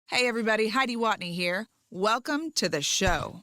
Hey everybody, Heidi Watney here. Welcome to the show.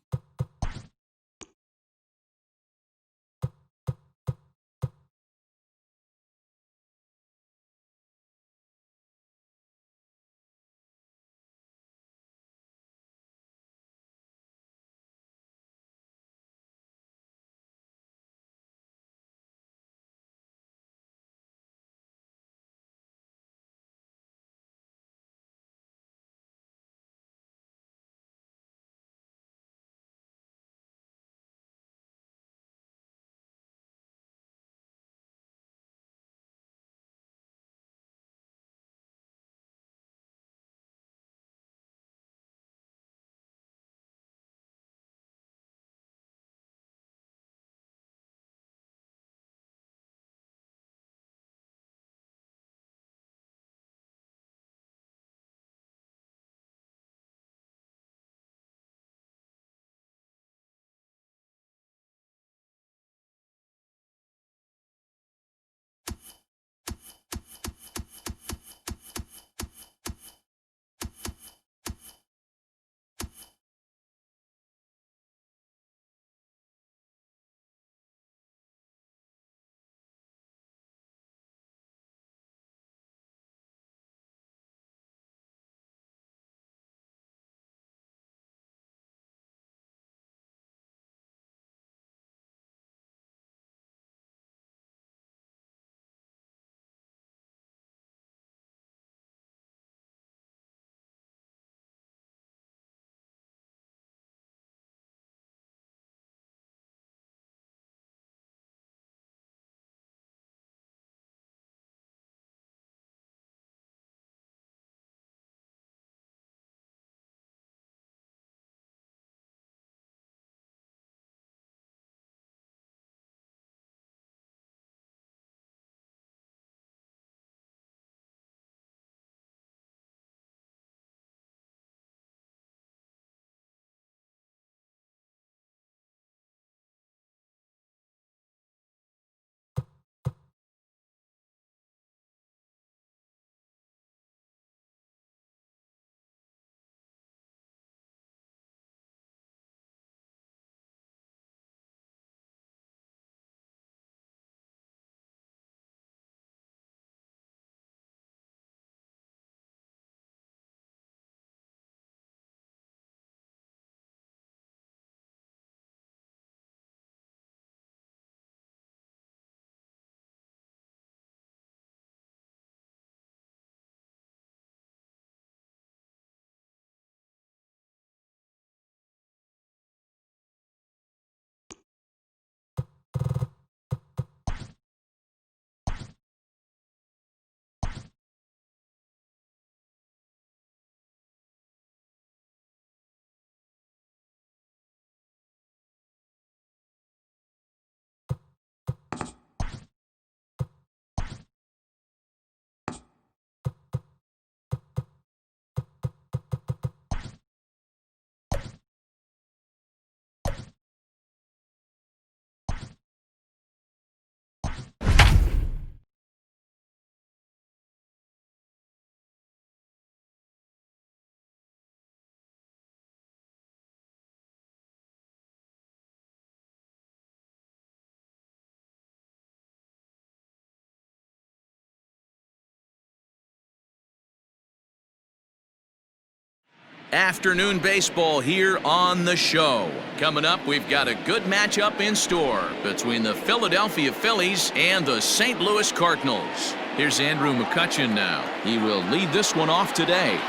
Afternoon baseball here on the show. Coming up, we've got a good matchup in store between the Philadelphia Phillies and the St. Louis Cardinals. Here's Andrew McCutchen now. He will lead this one off today.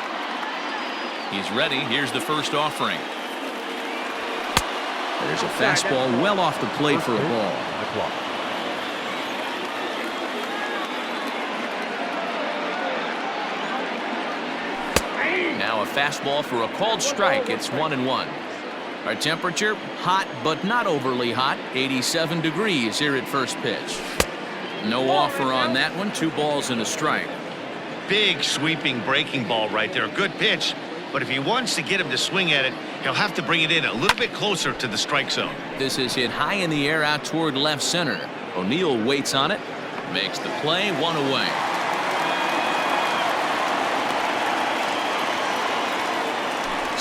He's ready. Here's the first offering. There's a fastball well off the plate for a ball. Now a fastball for a called strike. It's 1-1. Our temperature, hot but not overly hot, 87 degrees here at first pitch. No offer on that one. 2 balls and a strike. Big sweeping breaking ball right there. Good pitch, but if he wants to get him to swing at it, he'll have to bring it in a little bit closer to the strike zone. This is hit high in the air out toward left center. O'Neill waits on it, makes the play, 1 away.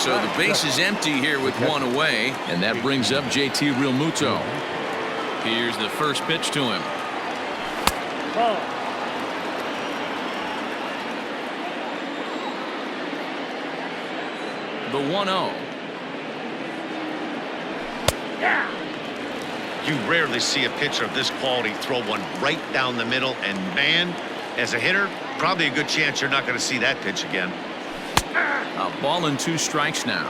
So the base is empty here with one away, and that brings up JT Realmuto. Here's the first pitch to him. The 1-0. You rarely see a pitcher of this quality throw one right down the middle, and man, as a hitter, probably a good chance you're not going to see that pitch again. A ball and 2 strikes now.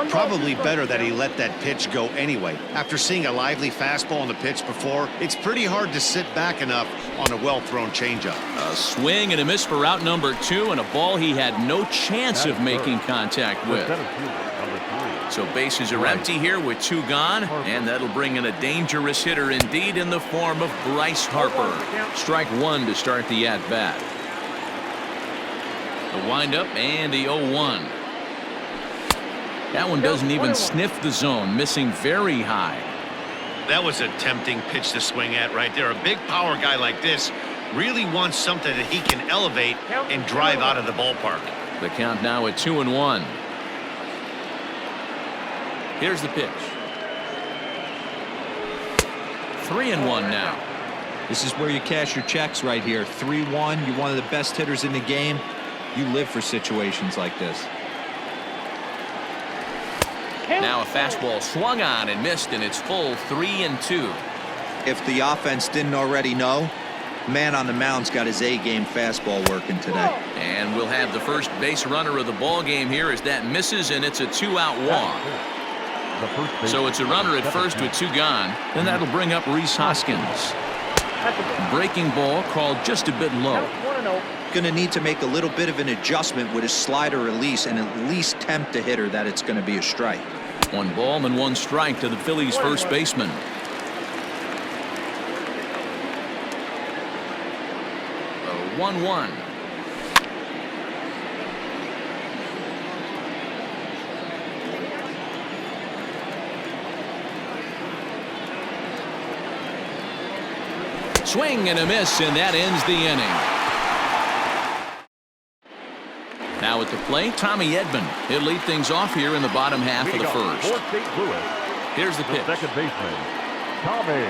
Probably better that he let that pitch go anyway. After seeing a lively fastball on the pitch before, it's pretty hard to sit back enough on a well-thrown changeup. A swing and a miss for out number 2, and a ball he had no chance of making contact with. So bases are empty here with 2 gone, and that'll bring in a dangerous hitter indeed in the form of Bryce Harper. Strike 1 to start the at-bat. The windup and the 0-1. That one doesn't even sniff the zone, missing very high. That was a tempting pitch to swing at right there. A big power guy like this really wants something that he can elevate and drive out of the ballpark. The count now at 2-1. Here's the pitch. 3-1 now. This is where you cash your checks right here. 3-1. You're one of the best hitters in the game. You live for situations like this. Now a fastball swung on and missed, and it's full 3-2. If the offense didn't already know, man on the mound's got his A-game fastball working today. And we'll have the first base runner of the ball game here as that misses, and it's a 2-out walk. So it's a runner at first with 2 gone, and that'll bring up Rhys Hoskins. Breaking ball called just a bit low. Going to need to make a little bit of an adjustment with his slider release and at least tempt the hitter that it's going to be a strike. 1 ball and 1 strike to the Phillies first baseman. A 1-1. Swing and a miss, and that ends the inning. Now at the plate, Tommy Edman. He'll lead things off here in the bottom half of the first. Here's the pitch. Second baseman, Tommy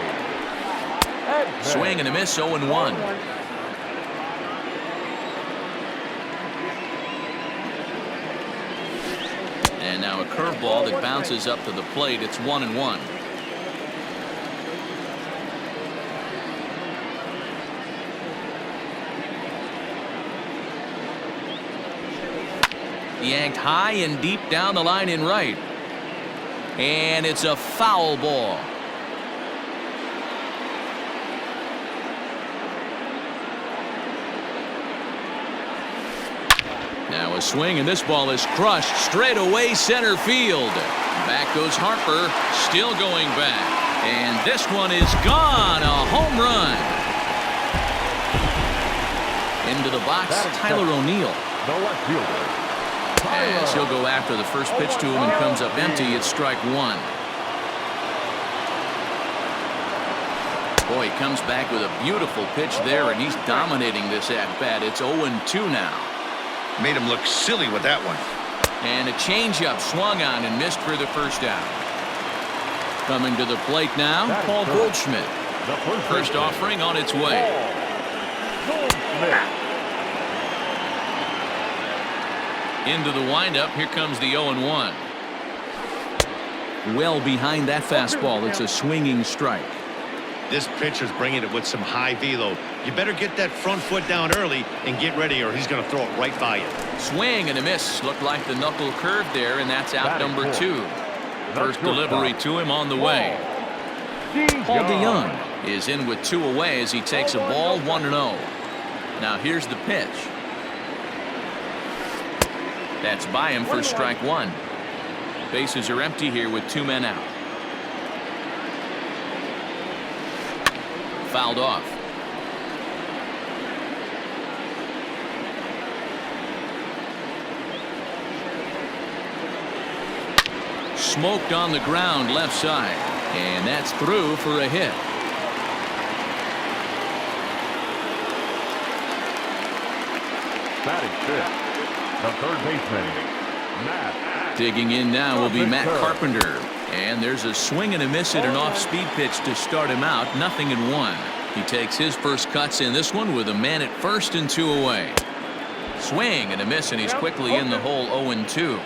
Edman. Swing and a miss, 0-1. And now a curveball that bounces up to the plate. It's 1-1. Yanked high and deep down the line in right. And it's a foul ball. Now a swing, and this ball is crushed straight away center field. Back goes Harper, still going back. And this one is gone. A home run. Into the box, Tyler O'Neill. The left fielder. As he'll go after the first pitch to him and comes up empty. It's strike 1. Boy, he comes back with a beautiful pitch there, and he's dominating this at-bat. It's 0-2 now. Made him look silly with that one. And a changeup swung on and missed for the first out. Coming to the plate now, Paul Goldschmidt. First offering on its way. Into the windup, here comes the 0-1. Well behind that fastball, it's a swinging strike. This pitcher's bringing it with some high velo. You better get that front foot down early and get ready, or he's going to throw it right by you. Swing and a miss. Looked like the knuckle curve there, and that's out number 2. First delivery to him on the way. Paul DeYoung is in with 2 away as he takes a ball 1-0. Now here's the pitch. That's by him for strike 1. Bases are empty here with 2 men out. Fouled off. Smoked on the ground left side, and that's through for a hit. Batting fifth, the third baseman, Matt. Digging in now will be Matt Carpenter. And there's a swing and a miss at an off-speed pitch to start him out. 0-1. He takes his first cuts in this one with a man at first and 2 away. Swing and a miss, and he's quickly in the hole. 0-2.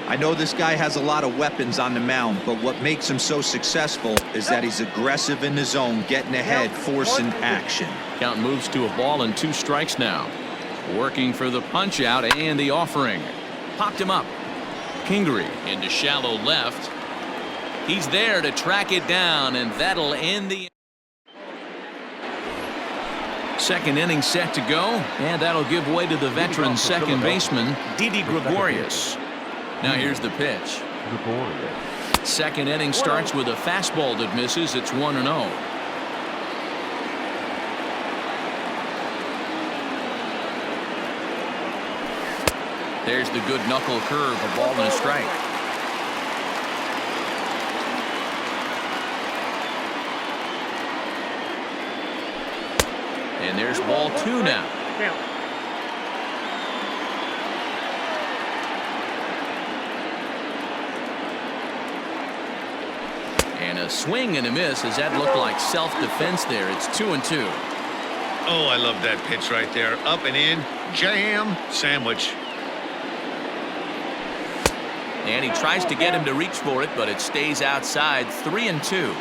I know this guy has a lot of weapons on the mound, but what makes him so successful is that he's aggressive in the zone, getting ahead, forcing action. Count moves to a ball and 2 strikes now. Working for the punch out and the offering. Popped him up. Kingery into shallow left. He's there to track it down, and that'll end the second inning set to go, and that'll give way to the veteran second baseman, Didi Gregorius. Now here's the pitch. Second inning starts with a fastball that misses. It's 1-0. There's the good knuckle curve, a ball and a strike. And there's ball 2 now. And a swing and a miss, as that looked like self-defense there. It's 2-2. Oh, I love that pitch right there. Up and in, jam, sandwich. And he tries to get him to reach for it, but it stays outside. 3-2.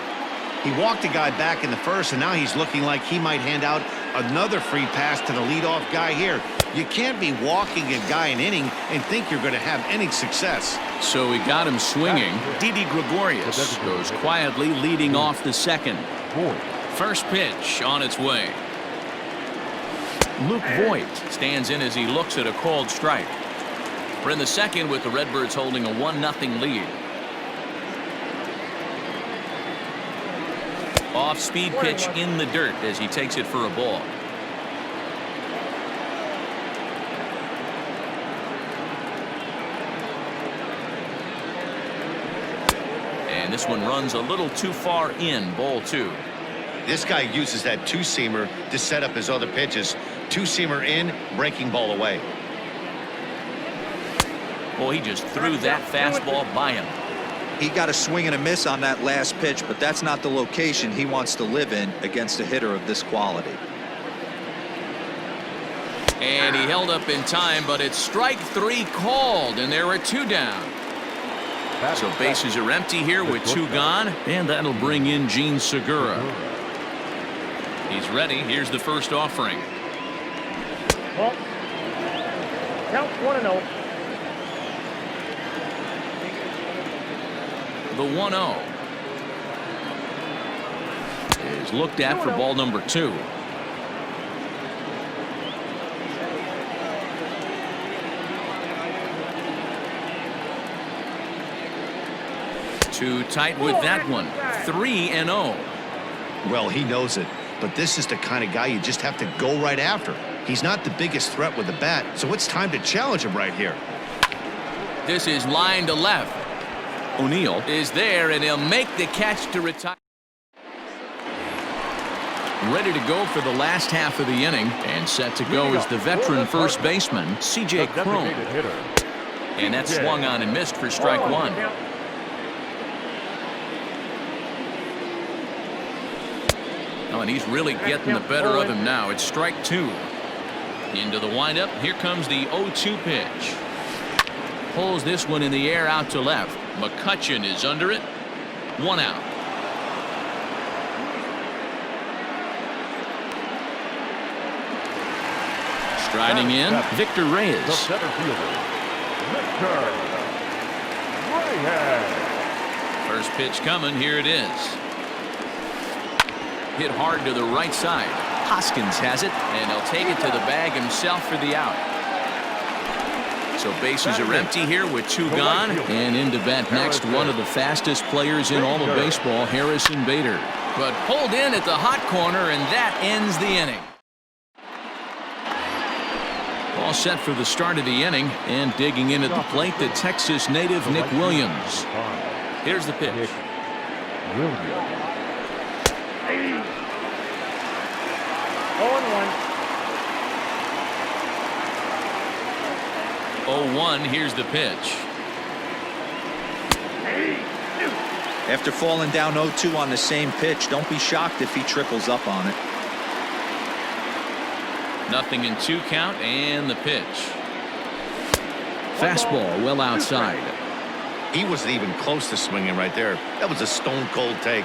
He walked a guy back in the first, and now he's looking like he might hand out another free pass to the leadoff guy here. You can't be walking a guy an inning and think you're going to have any success. So he got him swinging. Didi Gregorius goes quietly, leading off the second. First pitch on its way. Luke Voigt stands in as he looks at a called strike. We're in the second with the Redbirds holding a 1-0 lead. Off-speed pitch in the dirt as he takes it for a ball. And this one runs a little too far in. Ball 2. This guy uses that two-seamer to set up his other pitches. Two-seamer in, breaking ball away. Boy, he just threw that fastball by him. He got a swing and a miss on that last pitch, but that's not the location he wants to live in against a hitter of this quality. And he held up in time, but it's strike 3 called, and there are 2 down. So bases are empty here with 2 gone, and that'll bring in Gene Segura. He's ready. Here's the first offering. Count 1-0. The 1-0 is looked at for ball number 2. Too tight with that one. 3-0. Well, he knows it, but this is the kind of guy you just have to go right after. He's not the biggest threat with the bat, so it's time to challenge him right here. This is line to left. O'Neill is there, and he'll make the catch to retire. Ready to go for the last half of the inning, and set to go is the veteran first baseman, C.J. Cron. And that's swung on and missed for strike 1. Oh, and he's really getting the better of him now. It's strike 2. Into the windup. Here comes the 0-2 pitch. Pulls this one in the air out to left. McCutchen is under it. 1 out. Striding in, Victor Reyes. The center fielder, Victor Reyes. First pitch coming. Here it is. Hit hard to the right side. Hoskins has it, and he'll take it to the bag himself for the out. So bases are empty here with 2 gone, and in to bat next, one of the fastest players in all of baseball, Harrison Bader. But pulled in at the hot corner, and that ends the inning. All set for the start of the inning, and digging in at the plate, the Texas native Nick Williams. Here's the pitch. 0-1. 0-1, here's the pitch. After falling down 0-2 on the same pitch, don't be shocked if he triples up on it. 0-2 count, and the pitch. Fastball well outside. He wasn't even close to swinging right there. That was a stone cold take.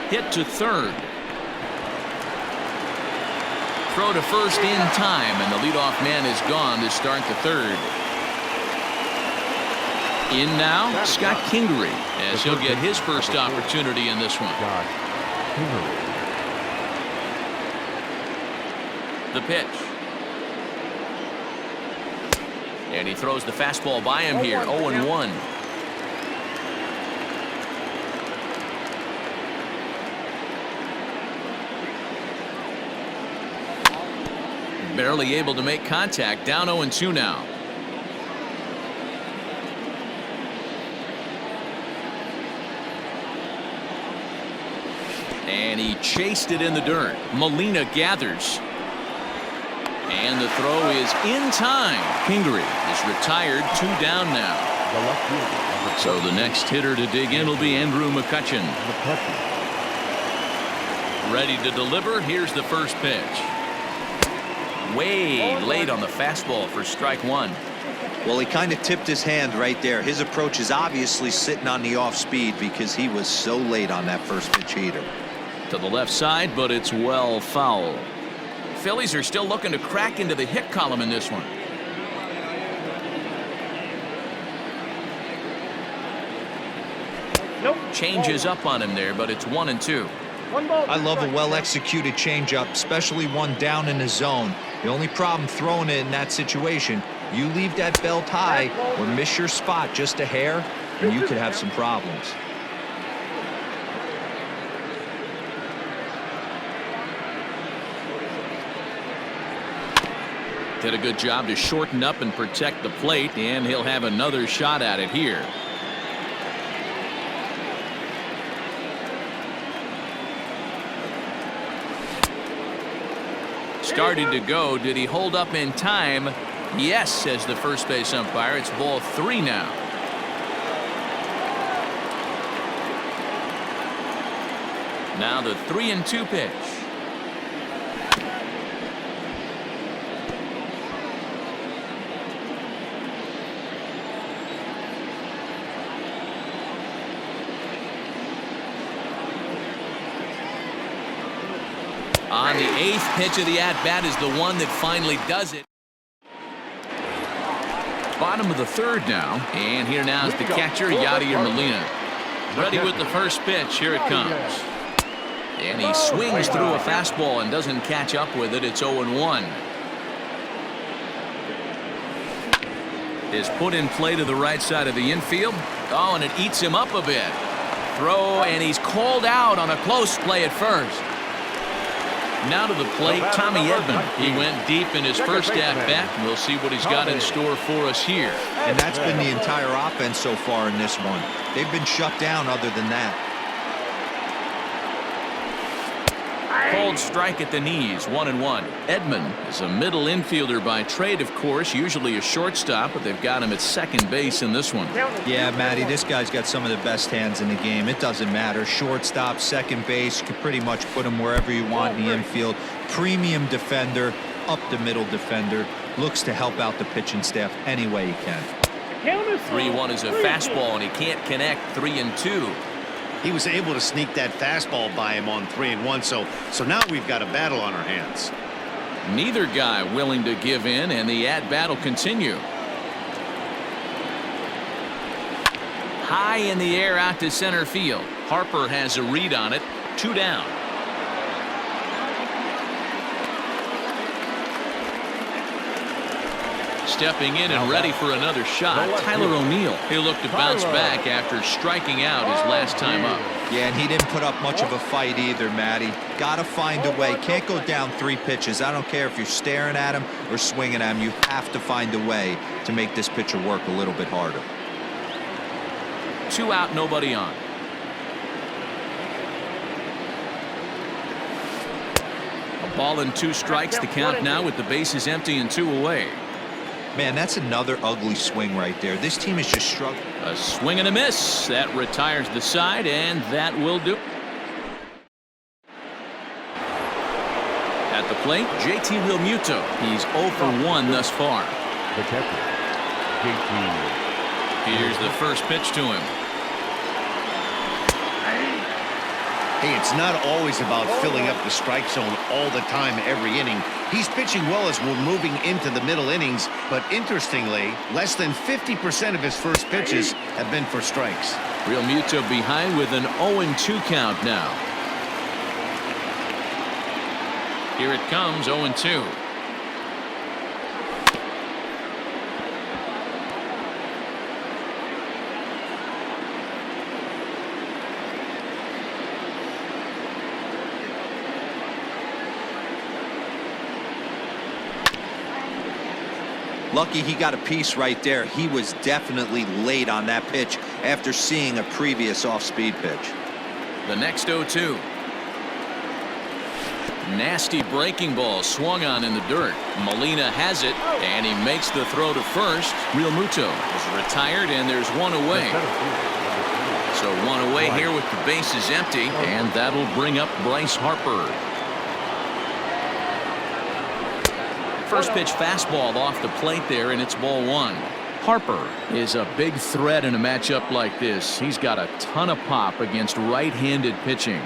Hit to third. Throw to first in time, and the leadoff man is gone to start the third. In now, Scott Kingery, as he'll get his first opportunity in this one. The pitch. And he throws the fastball by him here, 0-1. Barely able to make contact, down 0-2 now. And he chased it in the dirt. Molina gathers. And the throw is in time. Kingery is retired, 2 down now. So the next hitter to dig in will be Andrew McCutchen. Ready to deliver. Here's the first pitch. Way late on the fastball for strike one. Well, he kind of tipped his hand right there. His approach is obviously sitting on the off speed because he was so late on that first pitch heater. To the left side, but it's well foul. Phillies are still looking to crack into the hit column in this one. Nope. Changes up on him there, but it's 1-2. I love a well-executed changeup, especially one down in the zone. The only problem throwing it in that situation, you leave that belt high or miss your spot just a hair, and you could have some problems. Did a good job to shorten up and protect the plate, and he'll have another shot at it here. Started to go. Did he hold up in time? Yes, says the first base umpire. It's ball 3 now. Now the 3-2 pitch. On the 8th pitch of the at-bat is the one that finally does it. Bottom of the 3rd now, and here now is the catcher, Yadier Molina. Ready with the first pitch. Here it comes. And he swings through a fastball and doesn't catch up with it. It's 0-1. Is put in play to the right side of the infield. Oh, and it eats him up a bit. Throw, and he's called out on a close play at first. Now to the plate, Tommy Edman. He went deep in his first at-bat. We'll see what he's got in store for us here. And that's been the entire offense so far in this one. They've been shut down other than that. Called strike at the knees, 1-1. Edman is a middle infielder by trade, of course, usually a shortstop, but they've got him at second base in this one. Yeah, Matty, this guy's got some of the best hands in the game. It doesn't matter. Shortstop, second base, you can pretty much put him wherever you want in the infield. Premium defender, up the middle defender, looks to help out the pitching staff any way he can. 3-1 is a fastball, and he can't connect. 3-2. He was able to sneak that fastball by him on 3-1, so now we've got a battle on our hands. Neither guy willing to give in, and the at-bat will continue. High in the air out to center field. Harper has a read on it. 2 down. Stepping in and ready for another shot, Tyler O'Neill. He'll look to bounce back after striking out his last time up. Yeah, and he didn't put up much of a fight either, Matty. Gotta find a way. Can't go down 3 pitches. I don't care if you're staring at him or swinging at him. You have to find a way to make this pitcher work a little bit harder. 2 out, nobody on. Ball and 2 strikes, the count now with the bases empty and 2 away. Man, that's another ugly swing right there. This team is just struggling. A swing and a miss. That retires the side, and that will do. At the plate, JT Realmuto. He's 0 for 1 thus far. The catcher, JT. Here's the first pitch to him. Hey, it's not always about filling up the strike zone all the time every inning. He's pitching well as we're moving into the middle innings, but interestingly, less than 50% of his first pitches have been for strikes. Realmuto behind with an 0-2 count now. Here it comes, 0-2. Lucky he got a piece right there. He was definitely late on that pitch after seeing a previous off-speed pitch. The next 0-2. Nasty breaking ball swung on in the dirt. Molina has it, and he makes the throw to first. Realmuto is retired, and there's 1 away. So 1 away here with the bases empty, and that'll bring up Bryce Harper. First pitch fastball off the plate there, and it's ball 1. Harper is a big threat in a matchup like this. He's got a ton of pop against right-handed pitching.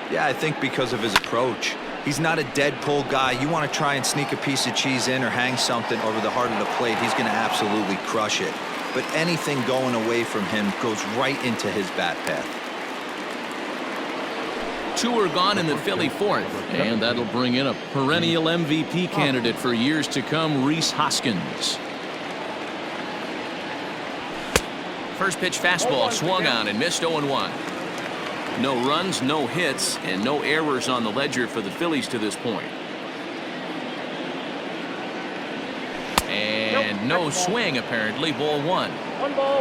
Yeah, I think because of his approach. He's not a dead pull guy. You want to try and sneak a piece of cheese in or hang something over the heart of the plate, he's going to absolutely crush it. But anything going away from him goes right into his bat path. 2 are gone in the Philly 4th, and that'll bring in a perennial MVP candidate for years to come, Rhys Hoskins. First pitch fastball swung on and missed 0-1. No runs, no hits, and no errors on the ledger for the Phillies to this point. And no swing, apparently, ball 1.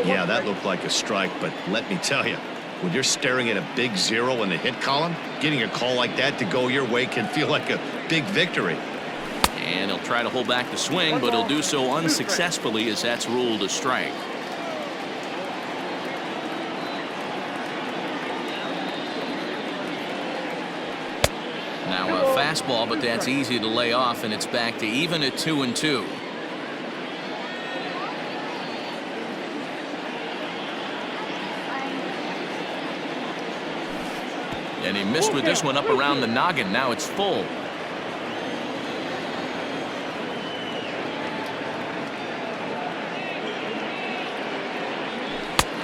Yeah, that looked like a strike, but let me tell you, when you're staring at a big 0 in the hit column, getting a call like that to go your way can feel like a big victory. And he'll try to hold back the swing, but he'll do so unsuccessfully as that's ruled a strike. Now a fastball, but that's easy to lay off, and it's back to even at 2-2. And he missed with this one up around the noggin. Now it's full.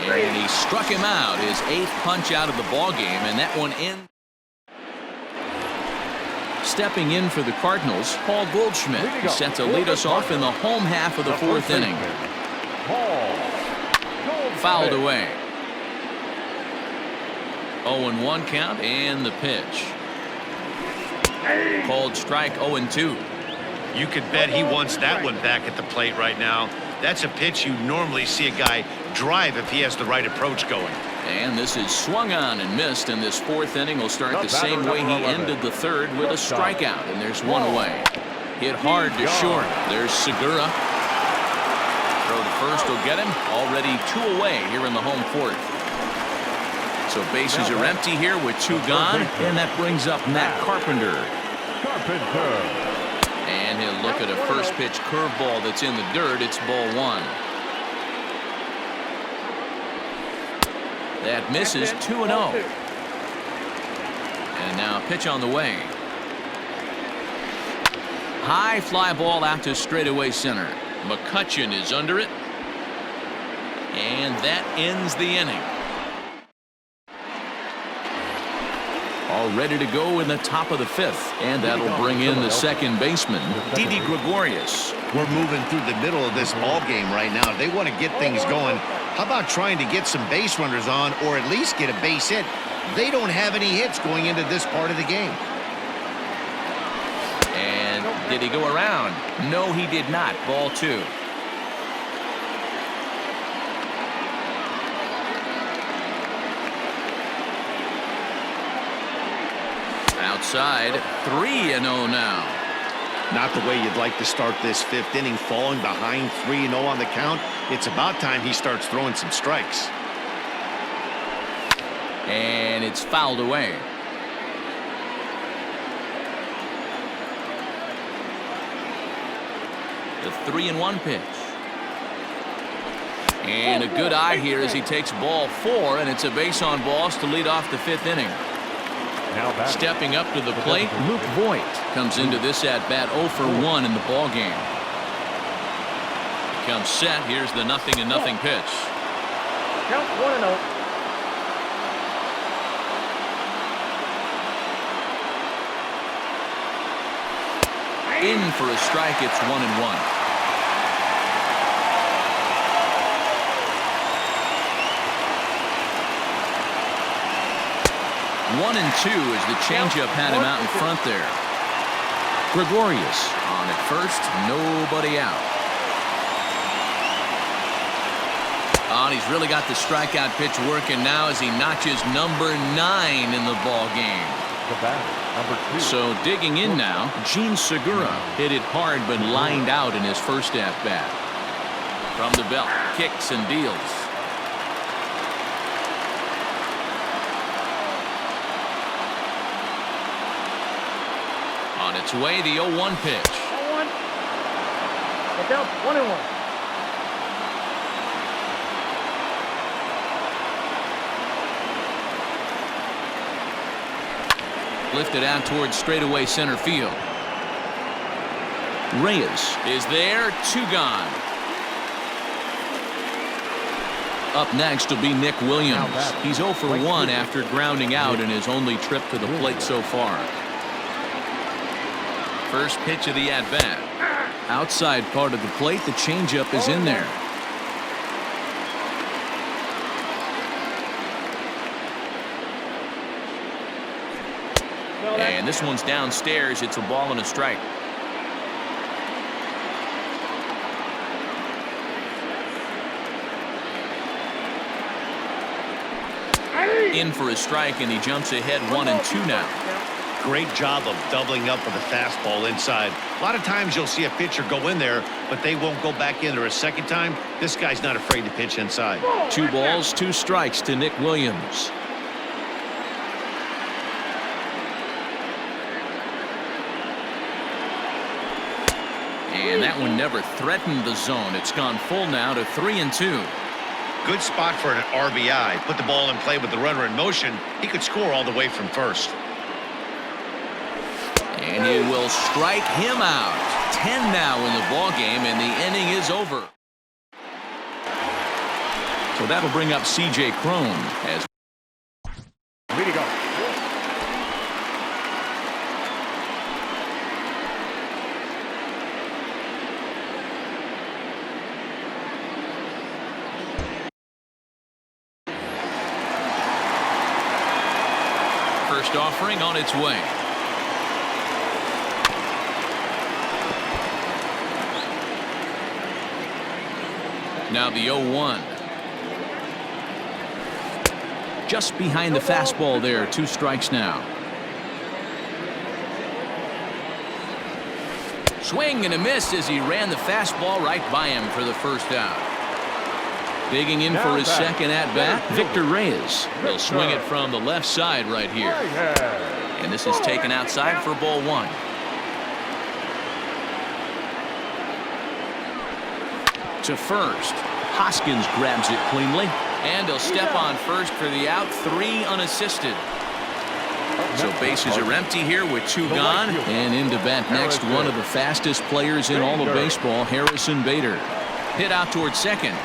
And he struck him out, his 8th punch out of the ball game, and that one in. Stepping in for the Cardinals, Paul Goldschmidt. He's set to lead us off in the home half of the 4th inning. Fouled away. 0-1 count, and the pitch. Called strike, 0-2. You could bet he wants that one back at the plate right now. That's a pitch you normally see a guy drive if he has the right approach going. And this is swung on and missed, and this 4th inning will start the same way he ended the 3rd with a strikeout, and there's 1 away. Hit hard to short. There's Segura. Throw to first will get him. Already 2 away here in the home 4th. So bases are empty here with 2 gone, and that brings up Matt Carpenter. And he'll look at a first pitch curveball that's in the dirt. It's ball 1. That misses, 2-0. And now a pitch on the way. High fly ball out to straightaway center. McCutchen is under it. And that ends the inning. All ready to go in the top of the 5th, and that'll bring in the second baseman, Didi Gregorius. We're moving through the middle of this ball game right now. They want to get things going. How about trying to get some base runners on, or at least get a base hit? They don't have any hits going into this part of the game. And did he go around? No, he did not. Ball 2. outside. 3-0 now. Not the way you'd like to start this fifth inning, falling behind 3-0 on the count. It's about time he starts throwing some strikes. And it's fouled away. The 3-1 pitch. And a good eye here as he takes ball 4, and it's a base on balls to lead off the fifth inning. Stepping up to the plate, Luke Voigt comes into this at bat 0 for 1 in the ball game. Comes set. Here's the 0-0 pitch. Count 1-0. In for a strike. It's 1-1. One and 2 as the changeup had him out in front there. Gregorius on at first, nobody out. Oh, and he's really got the strikeout pitch working now as he notches number 9 in the ball game. The batter, number 2. So digging in now, Gene Segura hit it hard but lined out in his first at bat. From the belt, kicks and deals. On its way, the 0-1 pitch. 0-1. The count 1-1. Lifted out towards straightaway center field. Reyes is there, 2 gone. Up next will be Nick Williams. He's 0 for 1 after grounding out in his only trip to the plate so far. First pitch of the at-bat. Outside part of the plate, the changeup is in there. And this one's downstairs. It's a ball and a strike. In for a strike, and he jumps ahead 1-2 now. Great job of doubling up with a fastball inside. A lot of times you'll see a pitcher go in there, but they won't go back in there a second time. This guy's not afraid to pitch inside. 2 balls, 2 strikes to Nick Williams. And that one never threatened the zone. It's gone full now to 3-2. Good spot for an RBI. Put the ball in play with the runner in motion. He could score all the way from first. And he will strike him out. 10 now in the ball game, and the inning is over. So that'll bring up C.J. Cron as Way to go. first offering on its way. Now the 0-1. Just behind the fastball there. 2 strikes now. Swing and a miss as he ran the fastball right by him for the first out. Digging in for his second at-bat, Victor Reyes. He'll swing it from the left side right here. And this is taken outside for ball 1. To first. Hoskins grabs it cleanly. And he'll step on first for the out. 3 unassisted. So bases are empty here with 2 gone. And into bat next, one of the fastest players in all of baseball, Harrison Bader. Hit out towards second.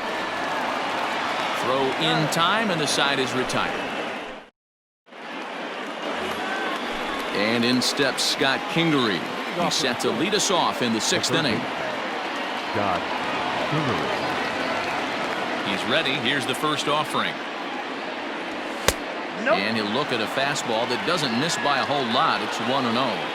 Throw in time, and the side is retired. And in steps Scott Kingery. He's set to lead us off in the 6th inning. Scott Kingery. He's ready. Here's the first offering. Nope. And he'll look at a fastball that doesn't miss by a whole lot. It's 1-0.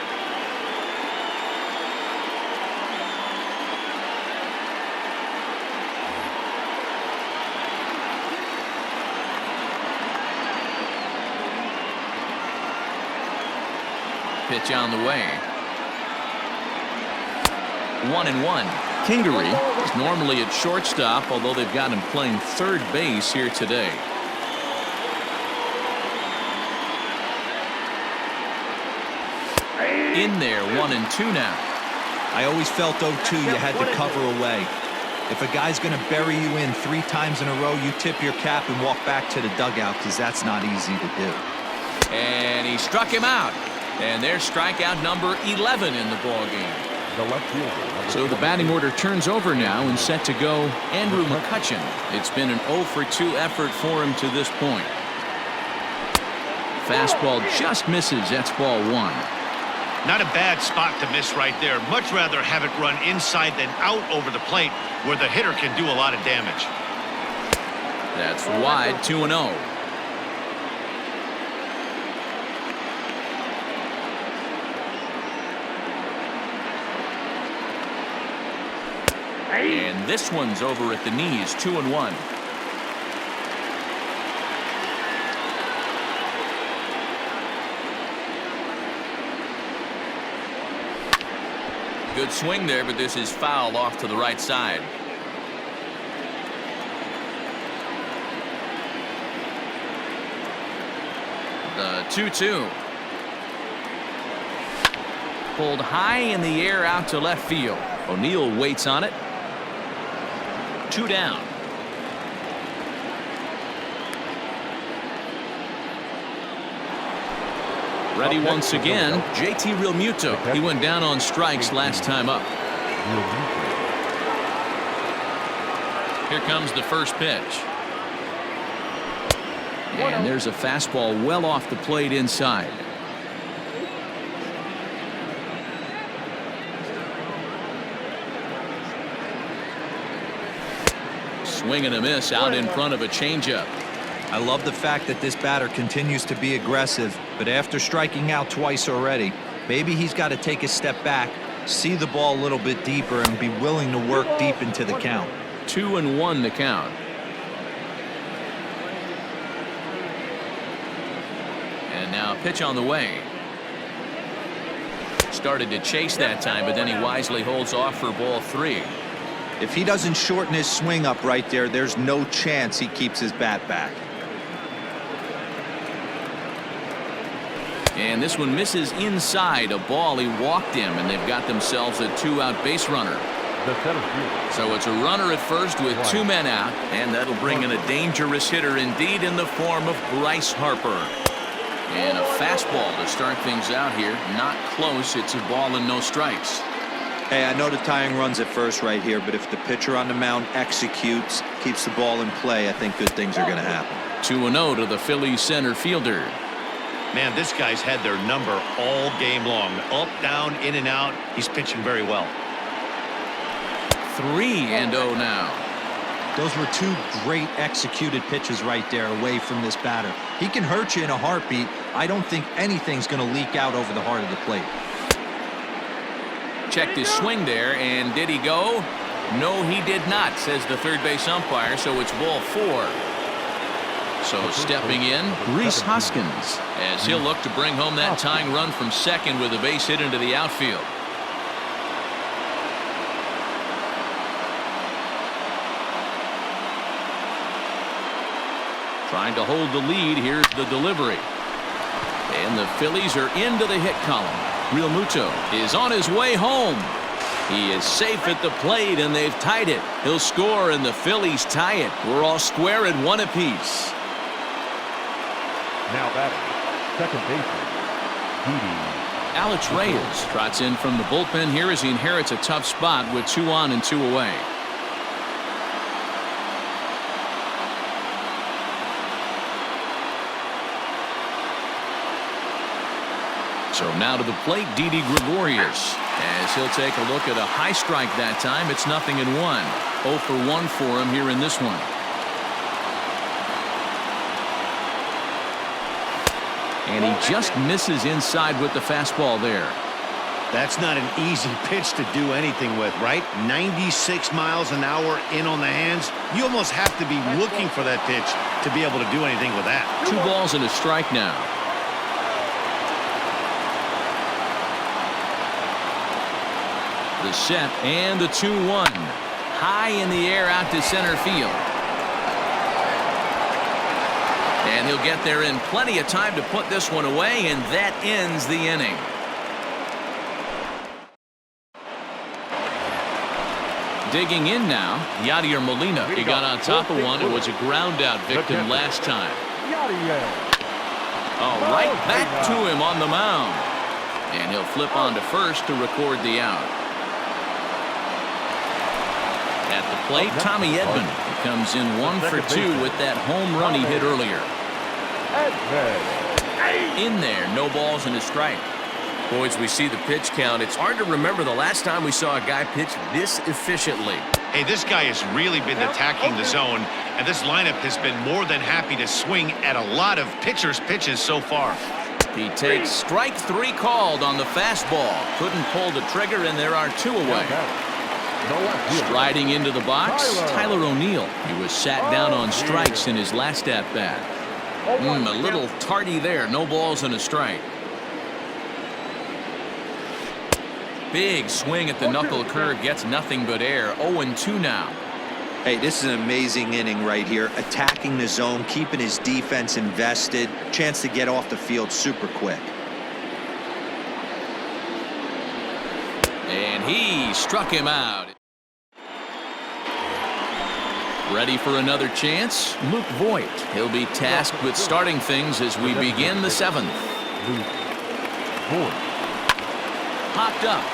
Pitch on the way. 1-1. Kingery is normally at shortstop, although they've got him playing third base here today. In there, 1-2 now. I always felt 0-2 you had to cover away. If a guy's going to bury you in 3 times in a row, you tip your cap and walk back to the dugout, because that's not easy to do. And he struck him out. And there's strikeout number 11 in the ballgame. The left fielder. So the batting order turns over now and set to go Andrew McCutchen. It's been an 0-for-2 effort for him to this point. Fastball just misses. That's ball 1. Not a bad spot to miss right there. Much rather have it run inside than out over the plate where the hitter can do a lot of damage. That's wide, 2-0. And this one's over at the knees, 2-1. Good swing there, but this is fouled off to the right side. The 2-2. Pulled high in the air out to left field. O'Neill waits on it. 2 down. Ready once again, JT Realmuto. He went down on strikes last time up. Here comes the first pitch. And there's a fastball well off the plate inside. Swing and a miss out in front of a changeup. I love the fact that this batter continues to be aggressive, but after striking out twice already, maybe he's got to take a step back, see the ball a little bit deeper, and be willing to work deep into the count. 2-1 the count. And now pitch on the way. Started to chase that time, but then he wisely holds off for ball 3. If he doesn't shorten his swing up right there, there's no chance he keeps his bat back. And this one misses inside a ball. He walked him, and they've got themselves a 2-out base runner. The center fielder. So it's a runner at first with 2 men out, and that'll bring in a dangerous hitter indeed in the form of Bryce Harper. And a fastball to start things out here. Not close. It's a ball and no strikes. Hey, I know the tying run's at first right here, but if the pitcher on the mound executes, keeps the ball in play, I think good things are going to happen. 2-0 to the Phillies center fielder. Man, this guy's had their number all game long. Up, down, in and out. He's pitching very well. 3-0 now. Those were 2 great executed pitches right there away from this batter. He can hurt you in a heartbeat. I don't think anything's going to leak out over the heart of the plate. Checked his swing there, and did he go? No, he did not, says the third base umpire, so it's ball 4. So stepping in, Rhys Hoskins, as he'll look to bring home that tying run from second with a base hit into the outfield. Trying to hold the lead. Here's the delivery. And the Phillies are into the hit column. Realmuto is on his way home. He is safe at the plate, and they've tied it. He'll score, and the Phillies tie it. We're all square at 1 apiece. Now batting, second baseman, Didi. Alex Reyes trots in from the bullpen here as he inherits a tough spot with 2 on and 2 away. So now to the plate, Didi Gregorius, as he'll take a look at a high strike that time. It's 0-1. 0 for 1 for him here in this one. And he just misses inside with the fastball there. That's not an easy pitch to do anything with, right? 96 miles an hour in on the hands. You almost have to be looking for that pitch to be able to do anything with that. 2 balls and a strike now. The set and the 2-1. High in the air out to center field. And he'll get there in plenty of time to put this one away, and that ends the inning. Digging in now, Yadier Molina. He got on top of one. It was a ground out victim last time. Oh, right back to him on the mound. And he'll flip on to first to record the out. At the plate, Tommy Edman comes in 1 for 2 with that home run he hit earlier. In there, no balls and a strike. Boys, we see the pitch count. It's hard to remember the last time we saw a guy pitch this efficiently. Hey, this guy has really been attacking the zone, and this lineup has been more than happy to swing at a lot of pitchers' pitches so far. He takes strike 3 called on the fastball. Couldn't pull the trigger, and there are 2 away. Striding into the box, Tyler O'Neill. He was sat down on strikes in his last at-bat. A little tardy there. No balls and a strike. Big swing at the knuckle curve. Gets nothing but air. 0-2 now. Hey, this is an amazing inning right here. Attacking the zone, keeping his defense invested. Chance to get off the field super quick. And he struck him out. Ready for another chance? Luke Voigt. He'll be tasked with starting things as we begin the 7th. Popped up.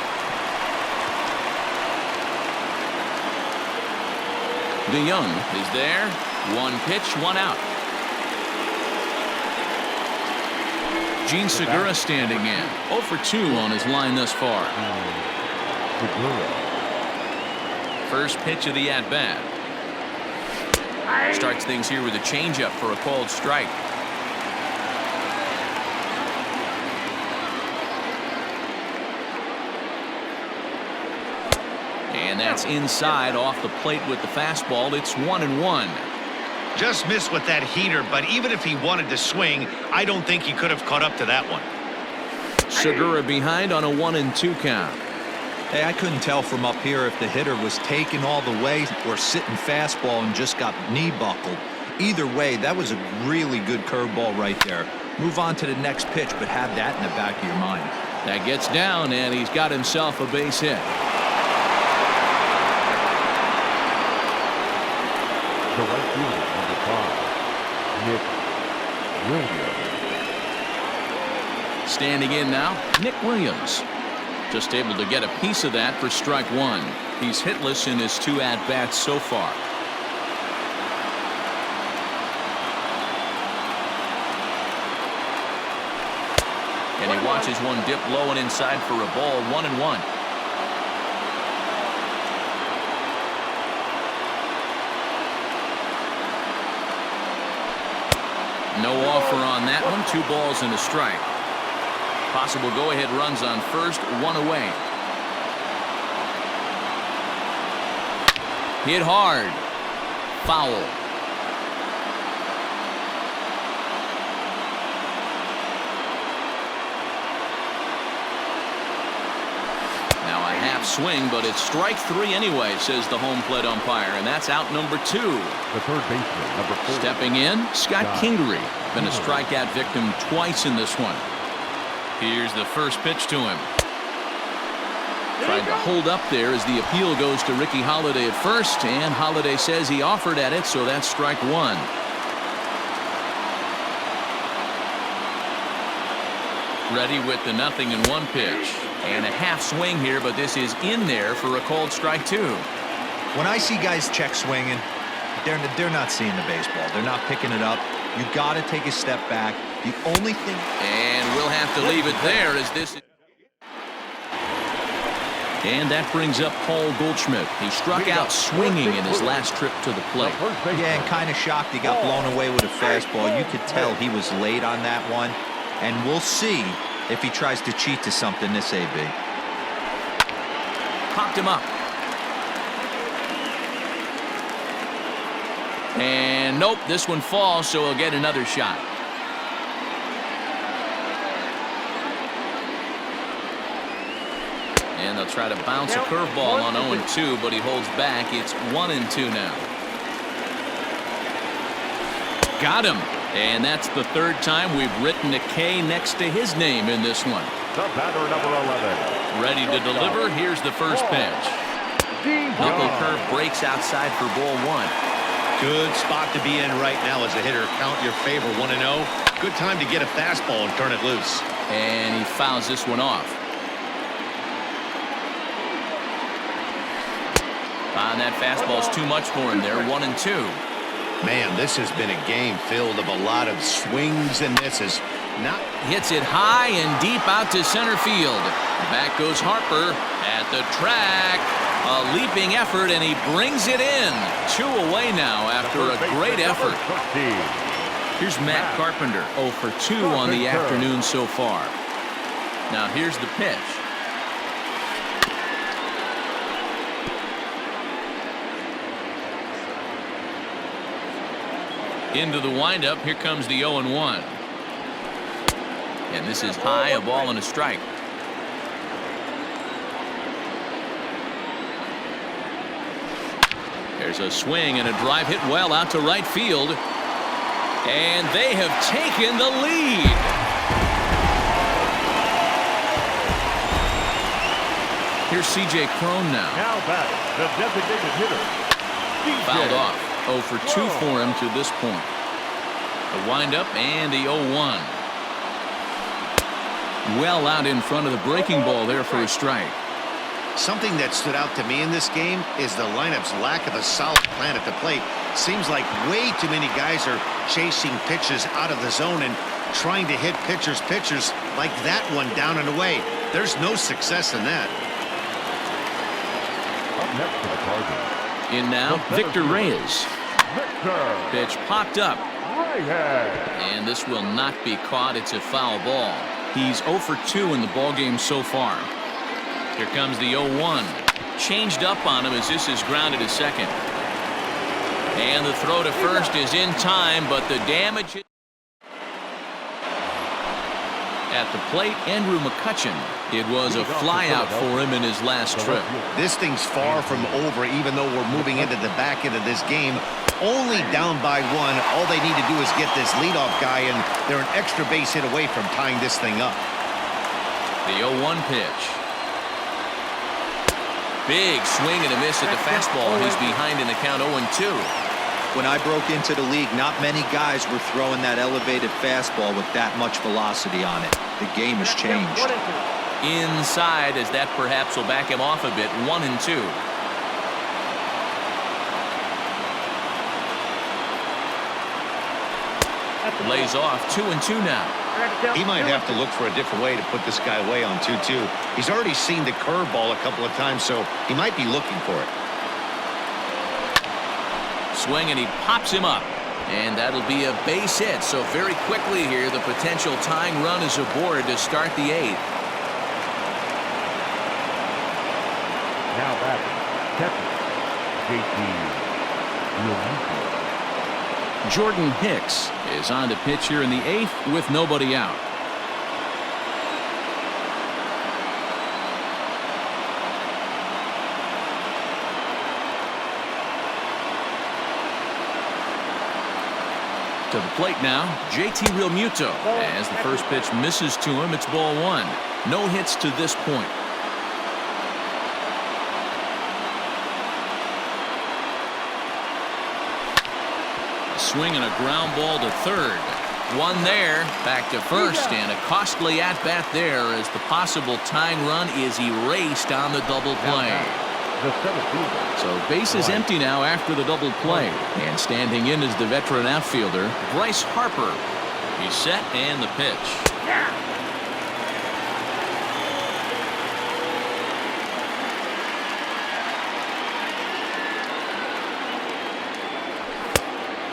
DeYoung is there. 1 pitch, 1 out. Gene Segura standing in. 0 for 2 on his line thus far. First pitch of the at-bat. Starts things here with a changeup for a called strike. And that's inside off the plate with the fastball. It's 1-1. Just missed with that heater, but even if he wanted to swing, I don't think he could have caught up to that one. Segura behind on a 1-2 count. Hey, I couldn't tell from up here if the hitter was taken all the way or sitting fastball and just got knee buckled. Either way, that was a really good curveball right there. Move on to the next pitch, but have that in the back of your mind. That gets down, and he's got himself a base hit. The right fielder, number 5, Nick Williams. Standing in now, Nick Williams. Just able to get a piece of that for strike 1. He's hitless in his 2 at-bats so far. And he watches one dip low and inside for a ball. 1-1. No offer on that one. 2 balls and a strike. Possible go-ahead runs on first, 1 away. Hit hard. Foul. Now a half swing, but it's strike 3 anyway, says the home plate umpire, and that's out number 2. The third baseman, number 4. Stepping in, Scott Kingery. Been a strikeout victim twice in this one. Here's the first pitch to him. Tried to hold up there as the appeal goes to Ricky Holiday at first, and Holiday says he offered at it, so that's strike 1. Ready with the 0-1 pitch. And a half swing here, but this is in there for a called strike 2. When I see guys check swinging, they're not seeing the baseball. They're not picking it up. You got to take a step back. The only thing... And we'll have to leave it there as this... And that brings up Paul Goldschmidt. He struck out swinging in his last trip to the plate. Yeah, and kind of shocked he got blown away with a fastball. You could tell he was late on that one. And we'll see if he tries to cheat to something this AB. Popped him up. And nope, this one falls, so he'll get another shot. And they'll try to bounce a curveball on 0-2, but he holds back. It's 1-2 now. Got him. And that's the third time we've written a K next to his name in this one. The batter, number 11. Ready to deliver. Here's the first pitch. Knuckle curve breaks outside for ball 1. Good spot to be in right now as a hitter. Count your favor, 1-0. Good time to get a fastball and turn it loose. And he fouls this one off. That fastball's too much for him there. 1-2. Man, this has been a game filled of a lot of swings and misses. Hits it high and deep out to center field. Back goes Harper at the track. A leaping effort, and he brings it in. 2 away now after a great effort. Here's Matt Carpenter, 0 for 2 on the afternoon so far. Now here's the pitch. Into the windup. Here comes the 0-1. And this is high, a ball and a strike. There's a swing and a drive hit well out to right field. And they have taken the lead. Here's C.J. Cron now. Now back, the designated hitter. Fouled off. 0 for 2 for him to this point. The windup and the 0-1. Well out in front of the breaking ball there for a strike. Something that stood out to me in this game is the lineup's lack of a solid plan at the plate. Seems like way too many guys are chasing pitches out of the zone and trying to hit pitchers like that one down and away. There's no success in that. Up next to the Cardinals. In now, Victor Reyes. Pitch popped up. And this will not be caught. It's a foul ball. He's 0 for 2 in the ballgame so far. Here comes the 0-1. Changed up on him as this is grounded to second. And the throw to first is in time, but the damage at the plate, Andrew McCutchen. It was a flyout for him in his last trip. This thing's far from over, even though we're moving into the back end of this game. Only down by 1. All they need to do is get this leadoff guy, and they're an extra base hit away from tying this thing up. The 0-1 pitch. Big swing and a miss at the fastball. He's behind in the count 0-2. When I broke into the league, not many guys were throwing that elevated fastball with that much velocity on it. The game has changed. Inside, as that perhaps will back him off a bit. 1-2. Lays off. 2-2 now. He might have to look for a different way to put this guy away on 2-2. He's already seen the curveball a couple of times, so he might be looking for it. Swing, and he pops him up. And that'll be a base hit. So very quickly here, the potential tying run is aboard to start the 8th. Now back, catcher, JT. Jordan Hicks is on the pitch here in the 8th with nobody out. To the plate now, JT Realmuto. As the first pitch misses to him, it's ball 1. No hits to this point. A swing and a ground ball to third. One there, back to first, and a costly at-bat there as the possible tying run is erased on the double play. So base is empty now after the double play. And standing in is the veteran outfielder, Bryce Harper. He's set, and the pitch.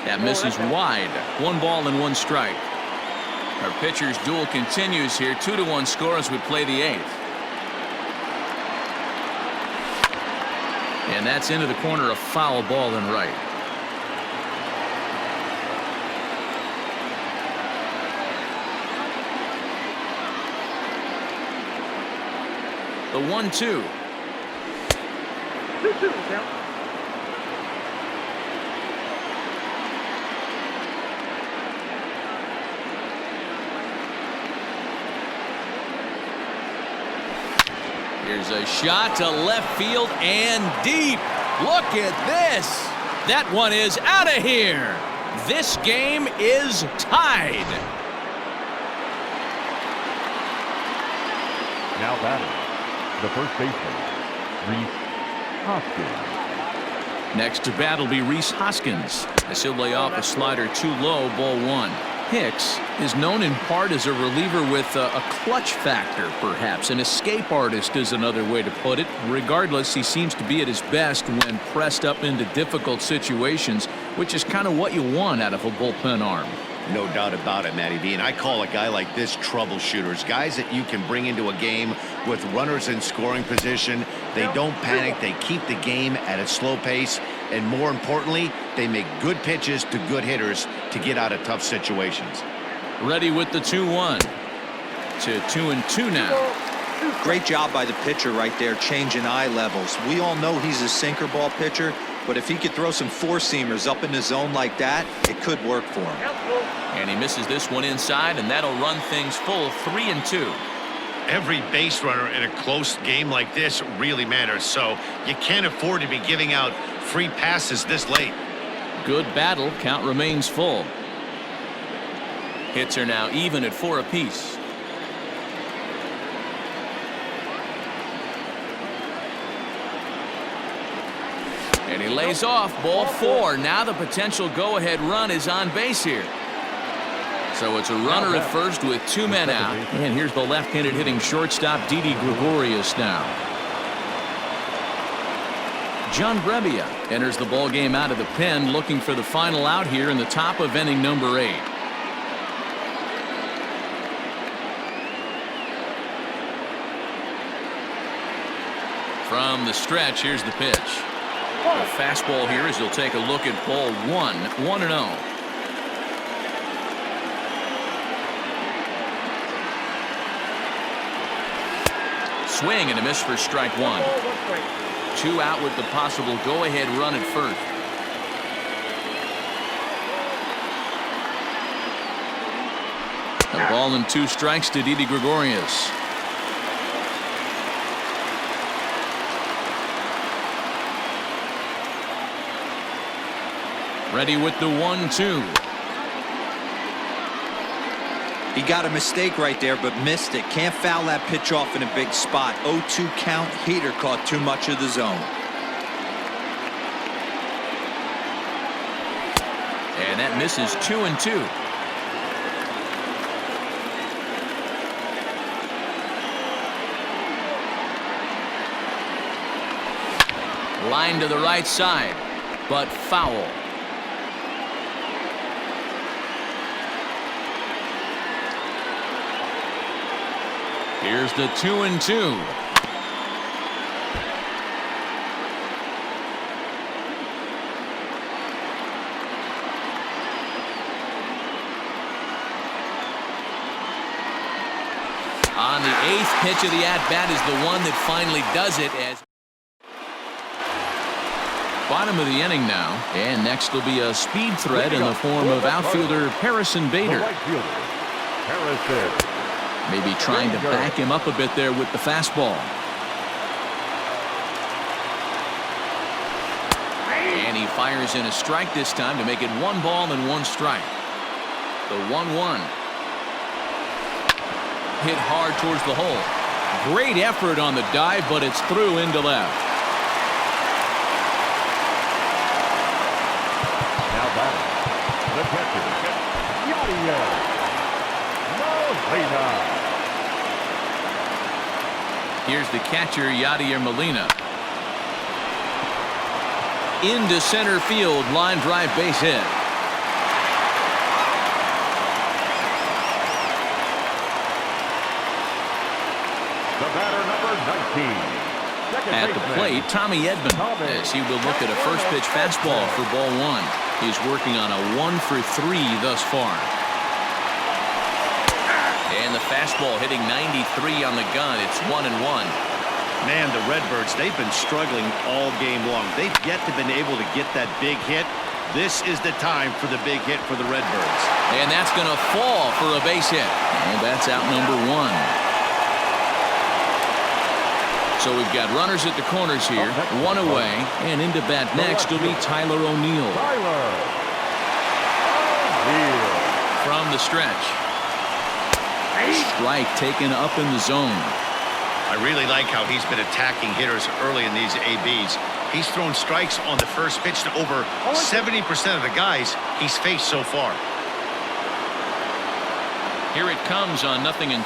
That misses wide. 1 ball and 1 strike. Our pitcher's duel continues here. 2-1 score as we play the 8th. And that's into the corner, a foul ball and right. The 1-2. 2-2 count. Here's a shot to left field and deep. Look at this. That one is out of here. This game is tied. Now batting, the first baseman, Reese Hoskins. Next to bat will be Reese Hoskins, as he'll lay off a slider too low, ball one. Hicks is known in part as a reliever with a clutch factor, perhaps. An escape artist is another way to put it. Regardless, he seems to be at his best when pressed up into difficult situations, which is kind of what you want out of a bullpen arm. No doubt about it, Matty B. And I call a guy like this troubleshooters. Guys that you can bring into a game with runners in scoring position. They don't panic. They keep the game at a slow pace. And more importantly, they make good pitches to good hitters to get out of tough situations. Ready with the 2-1 to 2-2 now. Great job by the pitcher right there, changing eye levels. We all know he's a sinker ball pitcher, but if he could throw some four-seamers up in the zone like that, it could work for him. And he misses this one inside, and that'll run things full 3-2. Every base runner in a close game like this really matters, so you can't afford to be giving out free passes this late. Good battle. Count remains full. Hits are now even at 4 apiece. And he lays off, ball 4. Now the potential go-ahead run is on base here. So it's a runner at first with 2 men out. And here's the left-handed hitting shortstop, Didi Gregorius now. John Brebbia enters the ball game out of the pen, looking for the final out here in the top of inning number 8. From the stretch, here's the pitch. A fastball here as he'll take a look at ball 1, 1-0. Swing and a miss for strike 1. 2 out with the possible go-ahead run at first. A ball and 2 strikes to Didi Gregorius. Ready with the 1-2. He got a mistake right there, but missed it. Can't foul that pitch off in a big spot. 0-2 count. Heater caught too much of the zone. And that misses 2-2. Line to the right side, but foul. Here's the 2-2. On the 8th pitch of the at-bat is the one that finally does it. As bottom of the inning now, and next will be a speed threat in the form of outfielder Harrison Bader. Maybe trying to back him up a bit there with the fastball. And he fires in a strike this time to make it 1 ball and 1 strike. The 1-1. Hit hard towards the hole. Great effort on the dive, but it's through into left. Now batting, the catcher, Yadier Molina. Here's the catcher, Yadier Molina. Into center field, line drive base hit. The batter, number 19. At the plate, Tommy Edman, as he will look at a first pitch fastball for ball 1. He's working on a 1 for 3 thus far. And the fastball hitting 93 on the gun. It's 1-1. Man, the Redbirds, they've been struggling all game long. They've yet to been able to get that big hit. This is the time for the big hit for the Redbirds. And that's going to fall for a base hit. And that's out number 1. So we've got runners at the corners here, 1 away, and into bat next will be Tyler O'Neill. From the stretch. Strike taken up in the zone. I really like how he's been attacking hitters early in these ABs. He's thrown strikes on the first pitch to over 70% of the guys he's faced so far. Here it comes on 0-2.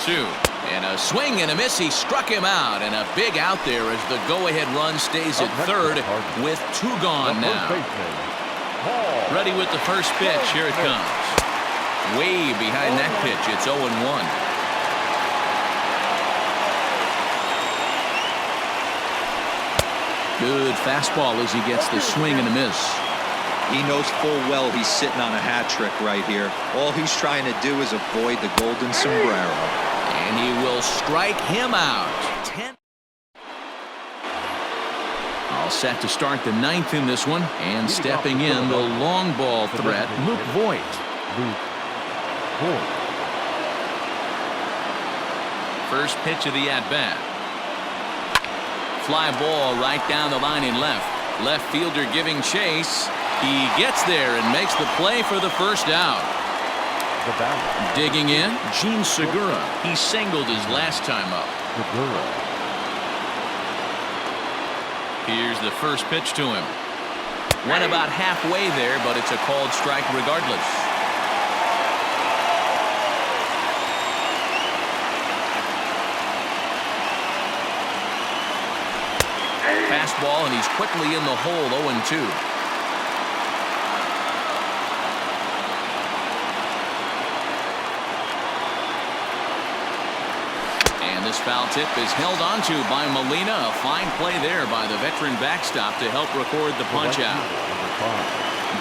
And a swing and a miss. He struck him out. And a big out there as the go-ahead run stays at third with 2 gone now. Ready with the first pitch. Here it comes. Way behind that pitch. It's 0-1. Good fastball as he gets the swing and a miss. He knows full well he's sitting on a hat trick right here. All he's trying to do is avoid the golden sombrero. And he will strike him out. 10. All set to start the 9th in this one. And stepping in, the long ball threat, Luke Voigt. First pitch of the at-bat. Fly ball right down the line in left. Left fielder giving chase. He gets there and makes the play for the first out. Digging in, Gene Segura. He singled his last time up. Here's the first pitch to him. Went about halfway there, but it's a called strike regardless. Fastball, and he's quickly in the hole, 0-2. And this foul tip is held onto by Molina. A fine play there by the veteran backstop to help record the punch out.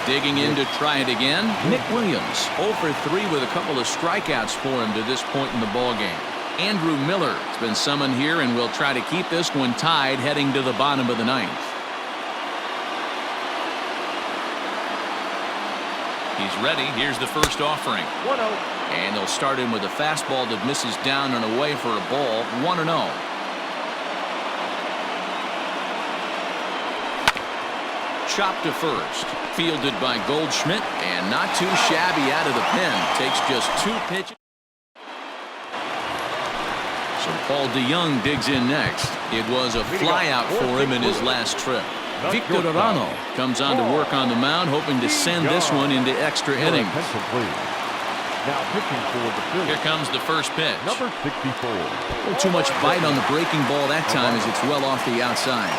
Digging in to try it again, Nick Williams. 0 for 3 with a couple of strikeouts for him to this point in the ballgame. Andrew Miller has been summoned here and will try to keep this one tied heading to the bottom of the 9th. He's ready. Here's the first offering. 1-0. And they'll start him with a fastball that misses down and away for a ball. 1-0. Chopped to first. Fielded by Goldschmidt. And not too shabby out of the pen. Takes just 2 pitches. So Paul DeYoung digs in next. It was a flyout for him in his last trip. Victor Arano comes on to work on the mound, hoping to send this one into extra innings. Here comes the first pitch. Number 64. A little too much bite on the breaking ball that time as it's well off the outside.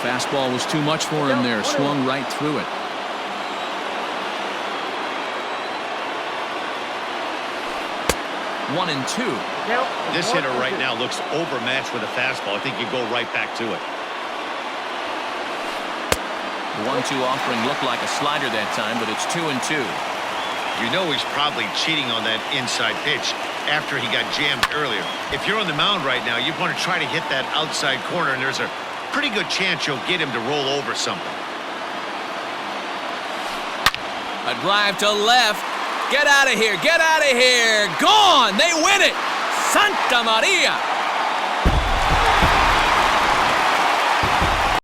Fastball was too much for him there. Swung right through it. One and 2. This hitter right now looks overmatched with a fastball. I think you go right back to it. The 1-2 offering looked like a slider that time, but it's 2-2. You know he's probably cheating on that inside pitch after he got jammed earlier. If you're on the mound right now, you want to try to hit that outside corner, and there's a pretty good chance you'll get him to roll over something. A drive to left. Get out of here. Get out of here. Gone. They win it. Santa Maria.